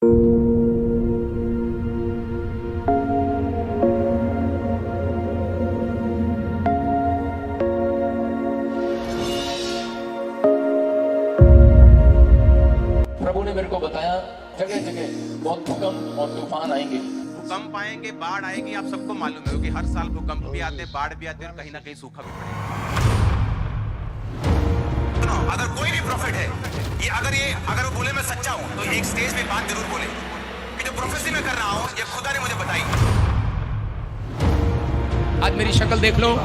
प्रभु ने मेरे को बताया जगह जगह बहुत भूकंप और तूफान आएंगे। भूकंप आएंगे, बाढ़ आएगी, आप सबको मालूम है क्योंकि हर साल भूकंप भी आते, बाढ़ भी आते और कहीं ना कहीं सूखा भी पड़ेगा। अगर कोई भी प्रॉफिट है, अगर वो बोले मैं सच्चा हूं, तो एक स्टेज पे बात जरूर बोले कि जो प्रोफेसी मैं कर रहा हूं, ये खुदा ने मुझे बताई। आज मेरी शक्ल देख लो,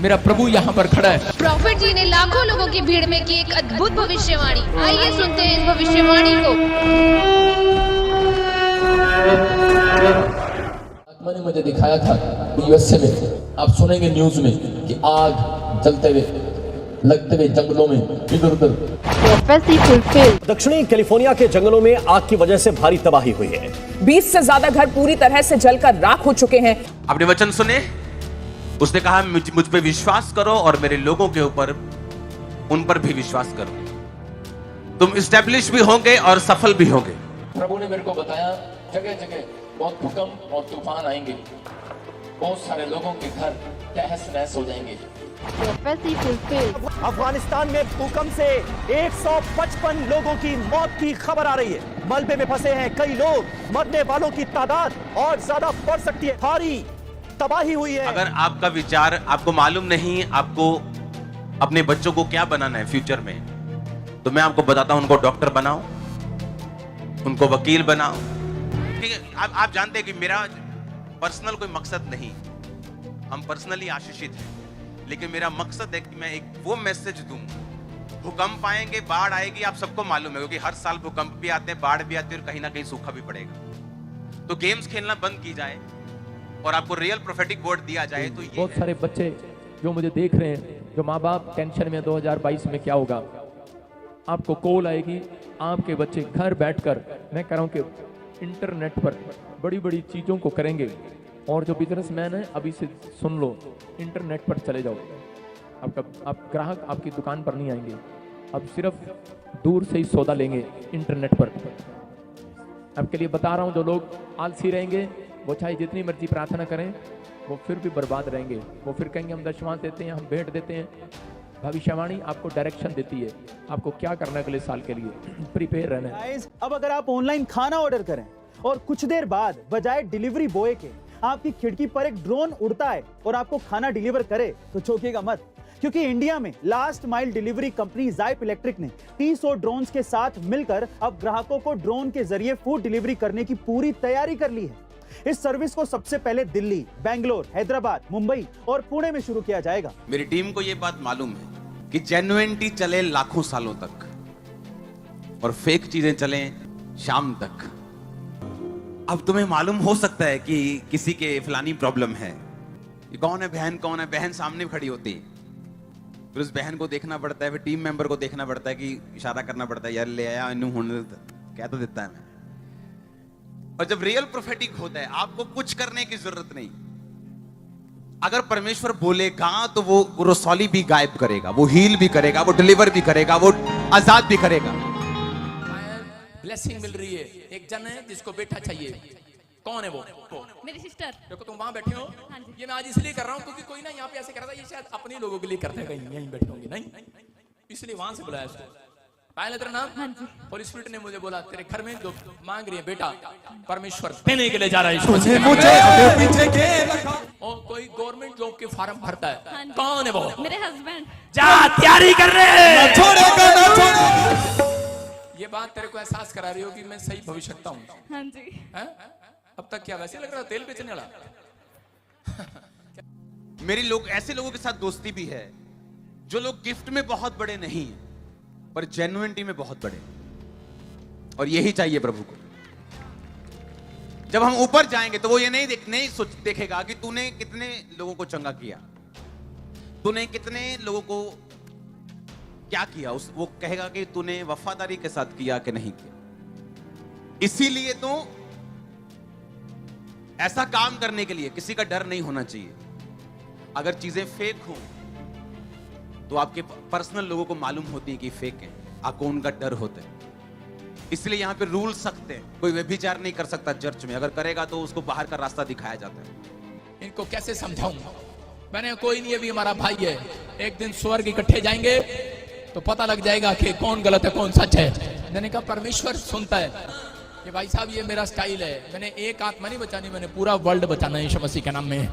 मेरा प्रभु यहाँ पर खड़ा है। प्रॉफिट जी ने लाखों लोगों की भीड़ में की एक अद्भुत भविष्यवाणी। आइए सुनते हैं इस भविष्यवाणी को। आत्मा ने मुझे दिखाया था यूएसए में, आप सुनेंगे न्यूज में कि आग जलते हुए लगते हुए जंगलों में इधर उधर। दक्षिणी कैलिफोर्निया के जंगलों में आग की वजह से भारी तबाही हुई है। 20 से ज्यादा घर पूरी तरह से जलकर राख हो चुके हैं। आपने वचन सुने, उसने कहा मुझ पे विश्वास करो और मेरे लोगों के ऊपर, उन पर भी विश्वास करो, तुम इस्टेब्लिश भी होंगे और सफल भी होंगे। प्रभु ने मेरे को बताया जगह जगह बहुत भूकंप और तूफान आएंगे, बहुत सारे लोगों के घर तहस नहस हो जाएंगे। अफगानिस्तान में भूकंप से 155 लोगों की मौत की खबर आ रही है। मलबे में फंसे हैं कई लोग, मरने वालों की तादाद और ज्यादा बढ़ सकती है। भारी तबाही हुई है। अगर आपका विचार, आपको मालूम नहीं आपको अपने बच्चों को क्या बनाना है फ्यूचर में, तो मैं आपको बताता हूं, उनको डॉक्टर बनाओ, उनको वकील बनाओ। ठीक है, आप जानते हैं कि मेरा पर्सनल कोई मकसद नहीं, हम पर्सनली आशीषित हैं, लेकिन मेरा मकसद है कि मैं एक वो मैसेज दूं। भूकंप आएंगे, बाढ़ आएगी, आप सबको मालूम है क्योंकि हर साल भूकंप भी आते हैं, बाढ़ भी आती है और कहीं ना कहीं सूखा भी पड़ेगा। तो गेम्स खेलना बंद की जाए और आपको रियल प्रोफेटिक वर्ड दिया जाए। तो बहुत सारे बच्चे जो मुझे देख रहे हैं, जो माँ बाप टेंशन में 2022 में क्या होगा, आपको कॉल आएगी, आपके बच्चे घर बैठकर, मैं कह रहा हूँ कि इंटरनेट पर बड़ी बड़ी चीज़ों को करेंगे। और जो बिजनेसमैन है अभी से सुन लो, इंटरनेट पर चले जाओ, आप ग्राहक आपकी दुकान पर नहीं आएंगे, अब सिर्फ दूर से ही सौदा लेंगे इंटरनेट पर। आपके लिए बता रहा हूँ, जो लोग आलसी रहेंगे वो चाहे जितनी मर्जी प्रार्थना करें वो फिर भी बर्बाद रहेंगे। वो फिर कहेंगे हम दशमांश देते हैं, हम भेंट देते हैं। भविष्यवाणी आपको डायरेक्शन देती है, आपको क्या करना है अगले साल के लिए, प्रिपेयर रहना है। अब अगर आप ऑनलाइन खाना ऑर्डर करें और कुछ देर बाद बजाय डिलीवरी बॉय के आपकी खिड़की पर एक ड्रोन उड़ता है और आपको खाना डिलीवर करे, तो चौंकिएगा मत, क्योंकि इंडिया में last mile delivery company Zypp Electric ने 300 ड्रोन्स के साथ मिलकर अब ग्राहकों को ड्रोन के जरिए फूड डिलीवरी करने की पूरी तैयारी कर ली है। इस सर्विस को सबसे पहले दिल्ली, बेंगलोर, हैदराबाद, मुंबई और पुणे में शुरू किया जाएगा। मेरी टीम को यह बात मालूम है कि जेन्युइनिटी चले लाखों सालों तक और फेक चीजें चलें शाम तक। अब तुम्हें मालूम हो सकता है कि किसी के फलानी प्रॉब्लम है, ये कौन है बहन, कौन है बहन, सामने खड़ी होती है, फिर उस बहन को देखना पड़ता है, फिर टीम मेंबर को देखना पड़ता है कि इशारा करना पड़ता है, यार ले आया इन्हू होने कह तो देता है मैं। और जब रियल प्रोफेटिक होता है, आपको कुछ करने की जरूरत नहीं। अगर परमेश्वर बोलेगा तो वो रसौली भी गायब करेगा, वो हील भी करेगा, वो डिलीवर भी करेगा, वो आजाद भी करेगा। ब्लेसिंग मिल रही है। एक जन है जिसको बेटा चाहिए, कौन है वो? मेरी सिस्टर। देखो तुम वहां बैठे हो, ये मैं आज इसलिए कर रहा हूँ क्योंकि कोई ना यहाँ पे ऐसे कर रहा था, ये शायद अपने लोगों के लिए करते हैं, कहीं यहीं बैठे होंगे, नहीं इसलिए वहां से बुलाया इसको। पायल तेरा नाम? हाँ जी। और स्पिरिट ने मुझे बोला तेरे घर में जो मांग रही है बेटा, परमेश्वर देने के लिए जा रहा है। और कोई गवर्नमेंट जॉब के फॉर्म भरता है, हाँ, कौन है वो? मेरे हस्बैंड। जा तैयारी कर रहे। ये बात तेरे को एहसास करा रही हो कि मैं सही भविष्यवक्ता हूँ। हाँ जी। है? अब तक क्या वैसे लग रहा तेल बेचने वाला? मेरी लोग ऐसे लोगों के साथ दोस्ती भी है जो लोग गिफ्ट में बहुत बड़े नहीं हैं पर जेन्युइनिटी में बहुत बड़े, और यही चाहिए प्रभु को। जब हम ऊपर जाएंगे तो वो ये नहीं देखेगा कि तूने कितने लोगों को चंगा किया, तूने कितने लोगों को क्या किया, वो कहेगा कि तूने वफादारी के साथ किया कि नहीं किया। इसीलिए तो ऐसा काम करने के लिए किसी का डर नहीं होना चाहिए। अगर चीजें फेक हो तो आपके पर्सनल लोगों को मालूम होती है कि फेक है, आपको उनका डर होता है। इसलिए यहाँ पे रूल सख्त हैं। कोई व्यभिचार नहीं कर सकता चर्च में, अगर करेगा तो उसको बाहर का रास्ता दिखाया जाता है। इनको कैसे समझाऊंगा? मैंने कोई नहीं, अभी हमारा भाई है, एक दिन स्वर्ग इकट्ठे जाएंगे तो पता लग जाएगा कि कौन गलत है कौन सच है। मैंने कहा परमेश्वर सुनता है कि भाई साहब ये मेरा स्टाइल है, मैंने एक आत्मा नहीं बचानी, मैंने पूरा वर्ल्ड बचाना है यीशु मसीह के नाम में।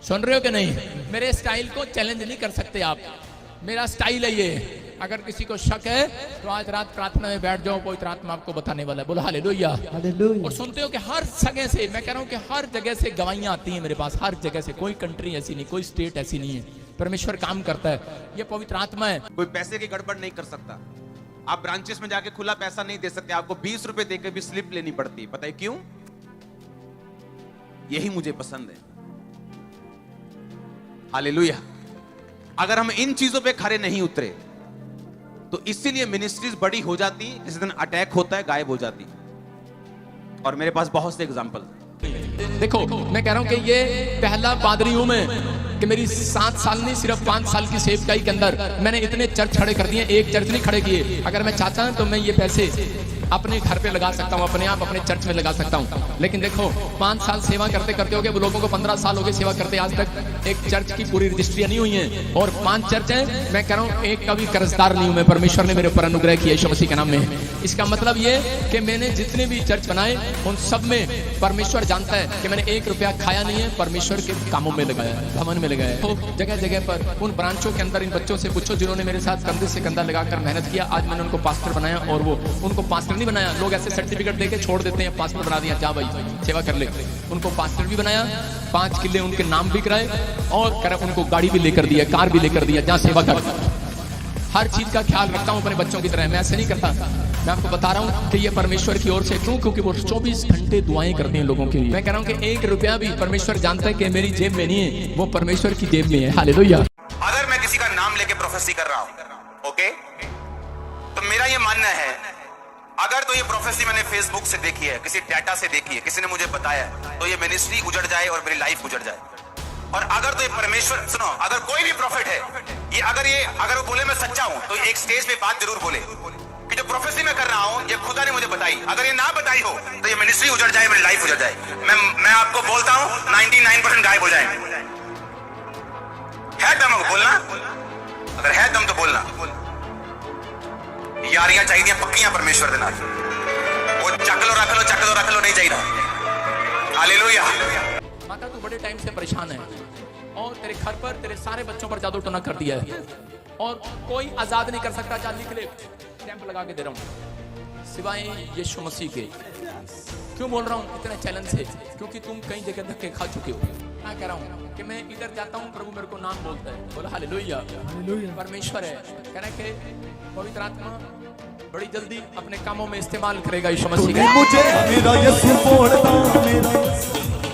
सुन रहे हो कि नहीं? मेरे स्टाइल को चैलेंज नहीं कर सकते आप, मेरा स्टाइल है ये। अगर किसी को शक है तो आज रात प्रार्थना में बैठ जाओ, पवित्र आत्मा आपको बताने वाला है। बोलो हालेलुया। और सुनते हो कि हर जगह से, मैं कह रहा हूं कि हर जगह से गवाहियां आती हैं मेरे पास, हर जगह से। कोई कंट्री ऐसी नहीं, कोई स्टेट ऐसी नहीं है, परमेश्वर काम करता है, ये पवित्र आत्मा है। कोई पैसे की गड़बड़ नहीं कर सकता। आप ब्रांचेस में जाके खुला पैसा नहीं दे सकते, आपको 20 रुपए देकर भी स्लिप लेनी पड़ती है। पता है क्यों? यही मुझे पसंद है। हालेलुया। अगर हम इन चीजों पे खरे नहीं उतरे तो इसीलिए मिनिस्ट्रीज बड़ी हो जाती, जिस दिन अटैक होता है गायब हो जाती। और मेरे पास बहुत से एग्जांपल। देखो मैं कह रहा हूं कि ये पहला पादरी हूं मैं कि मेरी 7 साल नहीं, सिर्फ 5 साल की सेवकाई के अंदर मैंने इतने चर्च खड़े कर दिए, एक चर्च नहीं खड़े किए। अगर मैं चाहता हूं तो मैं ये पैसे अपने घर पे लगा सकता हूं, अपने आप अपने चर्च में लगा सकता हूं। लेकिन देखो 5 साल सेवा करते करते हो गए, वो लोगों को 15 साल हो गए सेवा करते, आज तक एक चर्च की पूरी रजिस्ट्रियां नहीं हुई हैं। और 5 चर्च हैं, मैं कह रहा हूं एक का भी कर्जदार नहीं हूं मैं। परमेश्वर ने मेरे ऊपर अनुग्रह किया यीशु मसीह के नाम में। इसका मतलब ये कि मैंने जितने भी चर्च बनाए उन सब में परमेश्वर जानता है कि मैंने 1 रुपया खाया नहीं है, परमेश्वर के कामों में लगाया, भवन में लगाया। तो जगह जगह पर उन ब्रांचों के अंदर इन बच्चों से पूछो जिन्होंने मेरे साथ कंधे से कंधा लगाकर मेहनत किया, आज मैंने उनको पास्टर बनाया। और वो उनको पास्टर नहीं बनाया, लोग ऐसे सर्टिफिकेट देके छोड़ देते हैं, पास्टर बना दिया, जा भाई सेवा कर ले। उनको पास्टर भी बनाया, 5 किले उनके नाम भी कराए और उनको गाड़ी भी लेकर दिया, कार भी लेकर दिया, जहां सेवा कर। हर चीज का ख्याल रखता हूं अपने बच्चों की तरह, मैं ऐसे नहीं करता। मैं आपको बता रहा हूं कि ये परमेश्वर की ओर से। क्यों? क्योंकि वो 24 घंटे दुआएं करते हैं लोगों के लिए। मैं कह रहा हूं कि 1 रुपया भी परमेश्वर जानता है कि मेरी जेब में नहीं है, वो परमेश्वर की जेब में है। हालेलुया। अगर मैं किसी का नाम लेके प्रोफेसी कर रहा हूं, ओके, तो मेरा ये मानना है, अगर तो ये प्रोफेसी मैंने फेसबुक से देखी है, किसी डाटा से देखी है, किसी ने मुझे बताया, तो ये मिनिस्ट्री उजड़ जाए और मेरी लाइफ उजड़ जाए। और अगर तो ये परमेश्वर, सुनो, अगर कोई भी प्रॉफिट है, ये अगर वो बोले मैं सच्चा हूं, तो एक स्टेज पे बात जरूर बोले कि जो प्रोफेसी मैं कर रहा हूं ये खुदा ने मुझे बताई। अगर ये ना बताई हो तो ये मिनिस्ट्री उजड़ जाए, मेरी लाइफ उजड़ जाए। मैं आपको बोलता हूं 99% गायब हो जाए। है दम बोलना? अगर है दम तो बोलना। यारियां चाहिए पक्कियां परमेश्वर के नाल, वो चक लो नहीं चाहिए। हालेलुया। माता तू बड़े टाइम से परेशान है और तेरे घर पर तेरे सारे बच्चों पर जादू टोना कर दिया है और कोई आजाद नहीं कर सकता। जा लिख ले, स्टैंप लगा के दे रहा हूं, सिवाय यीशु मसीह के। क्यों बोल रहा हूं इतने चैलेंज से? क्योंकि तुम कई जगह धक्के खा चुके हो। मैं कह रहा हूं कि मैं इधर जाता हूं, प्रभु मेरे को नाम बोलता है, बोला हालेलुया। परमेश्वर है, कह रहा है कि पवित्र आत्मा बड़ी जल्दी अपने कामों में इस्तेमाल करेगा यीशु मसीह के।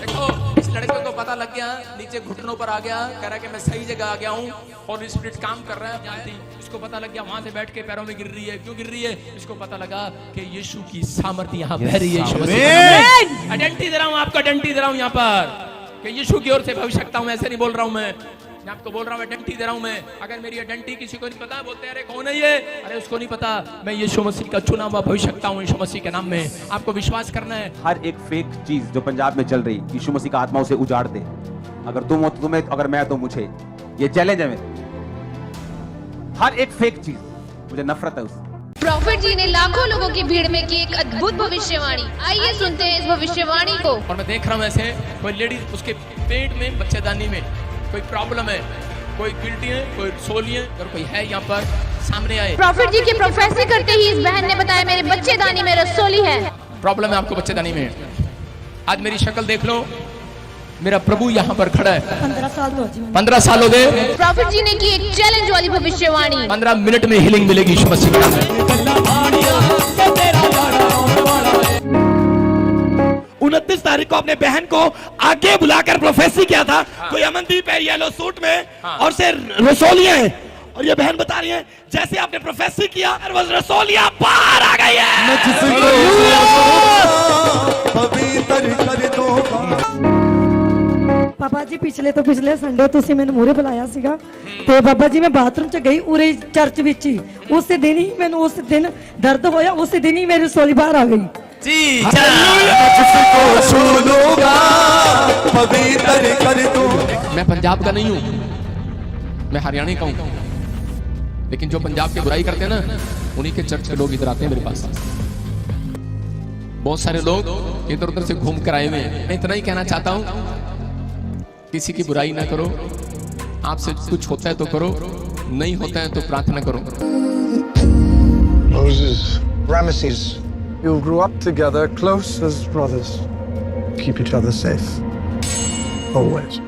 देखो इस लड़के को पता लग गया, नीचे घुटनों पर आ गया, कह रहा है कि मैं सही जगह आ गया हूँ और स्पिरिट काम कर रहा है। इसको पता लग गया, वहां से बैठ के पैरों में गिर रही है। क्यों गिर रही है? इसको पता लगा कि यीशु की सामर्थ्य यहाँ बह रही है। आइडेंटिटी दे रहा हूँ आपको, आइडेंटिटी दे रहा हूँ यहाँ पर कि यीशु की ओर से भविष्यता हूँ। ऐसे नहीं बोल रहा हूँ मैं आपको बोल रहा हूँ, आइडेंटिटी दे रहा हूँ मैं। अगर मेरी आइडेंटिटी किसी को नहीं पता, बोलते अरे कौन है ये, अरे उसको नहीं पता, मैं यीशु मसीह का चुना हुआ भविष्यता हूँ यीशु मसीह के नाम में। आपको विश्वास करना है। हर एक फेक चीज जो पंजाब में चल रही, यीशु मसीह का आत्मा उसे उजाड़ दे। अगर तुम हो तो तुम्हें, अगर मैं तो मुझे। ये चैलेंज है मेरा। हर एक फेक चीज, मुझे नफरत है उससे। प्रॉफिट जी ने लाखों लोगों की भीड़ में की एक अद्भुत भविष्यवाणी। आइए सुनते हैं इस भविष्यवाणी को। और मैं देख रहा हूँ ऐसे कोई लेडी, उसके पेट में, बच्चेदानी में कोई प्रॉब्लम है, कोई गिल्टी है, कोई रसोली है। अगर कोई है यहाँ पर सामने आए। प्रॉफिट जी की प्रोफेसी करते ही इस बहन ने बताया मेरे बच्चेदानी में रसोली है। प्रॉब्लम है आपको बच्चेदानी में। आज मेरी शक्ल देख लो, मेरा प्रभु यहाँ पर खड़ा है। 15 साल हो गए। प्रॉफिट जी ने की एक चैलेंज वाली भविष्यवाणी। 15 मिनट में हीलिंग मिलेगी यीशु मसीह के नाम में। 29 तारीख को अपने बहन को आगे बुलाकर प्रोफेसी किया था। कोई अमनदीप है येलो सूट में और से रसोलियां हैं, और ये बहन बता रही है जैसे आपने प्रोफेसी किया रसोलियां बाहर आ गई है। पापा जी पीछे ਪਿਛਲੇ ਸੰਡੇ ਤੁਸੀਂ ਮੈਨੂੰ ਮੂਹਰੇ ਬੁਲਾਇਆ ਸੀਗਾ ਤੇ ਬਾਬਾ ਜੀ ਮੈਂ ਬਾਥਰੂਮ 'ਚ ਗਈ ਉਰੇ ਚਰਚ ਵਿੱਚ ਹੀ ਉਸੇ ਦਿਨ ਹੀ ਮੈਨੂੰ ਉਸ ਦਿਨ ਦਰਦ ਹੋਇਆ ਉਸੇ ਦਿਨ ਹੀ ਮੇਰੀ ਰਸੋਲੀ ਬਾਹਰ ਆ ਗਈ जी जिसको छू लूंगा पवित्र कर दूं। मैं पंजाब का नहीं हूँ, मैं हरियाणा का हूँ, लेकिन जो पंजाब की बुराई करते हैं ना उन्हीं के चर्च के लोग इधर आते हैं मेरे पास। बहुत सारे लोग इधर उधर से घूम कर आए हुए हैं। मैं इतना ही कहना चाहता हूँ किसी की बुराई ना करो, आपसे कुछ होता है तो करो, नहीं होता है तो प्रार्थना करो। Moses, Ramesses, you grew up together close as brothers. Keep each other safe. Always.